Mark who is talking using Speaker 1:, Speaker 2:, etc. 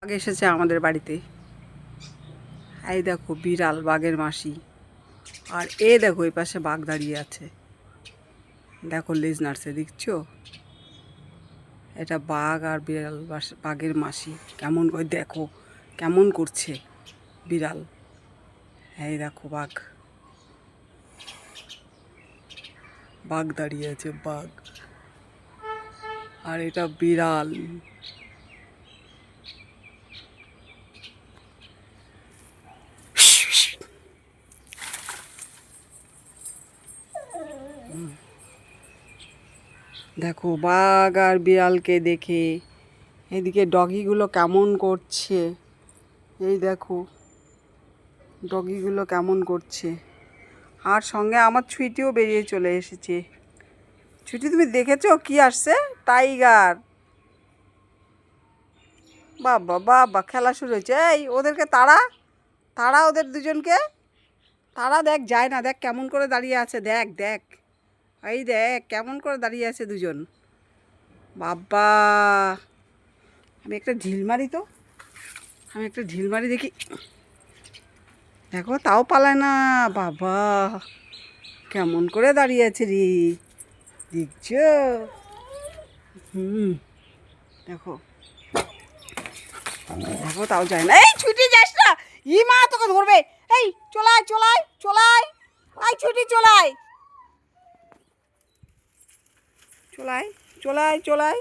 Speaker 1: বাঘ এসেছে আমাদের বাড়িতে। এই দেখো বিড়াল, বাঘের মাসি। আর দেখো এই পাশে বাঘ দাঁড়িয়ে আছে, দেখো লেজ নাড়ছে, দেখছো? এটা বাঘ আর বিড়াল, বাঘের মাসি কেমন করে দেখো কেমন করছে বিড়াল। এই দেখো বাঘ, বাঘ দাঁড়িয়ে আছে, বাঘ। আর এটা বিড়াল। দেখো বাঘ আর বিড়ালকে দেখে এদিকে ডগিগুলো কেমন করছে। এই দেখো ডগিগুলো কেমন করছে। আর সঙ্গে আমার ছুটিও বেরিয়ে চলে এসেছে। ছুটি, তুমি দেখেছো কি আসছে? টাইগার। বাবা বাবা, খেলা শুরু হয়েছে। এই ওদেরকে তাড়া, তাড়া ওদের দুজনকে তাড়া। দেখ যায় না, দেখ কেমন করে দাঁড়িয়ে আছে, দেখ দেখ, এই দেখ কেমন করে দাঁড়িয়ে আছে দুজন। বাবা, আমি একটা ঢিল মারি তো, আমি একটা ঢিল মারি দেখি। দেখো তাও পালায় না। বাবা কেমন করে দাঁড়িয়ে আছে রে, দেখছো? দেখো দেখো তাও যায় না। এই ছুটি যাস না, ই মা তোকে ধরবে। এই চলাই চলাই চলাই, এই ছুটি চলাই চলাই চলাই চলাই।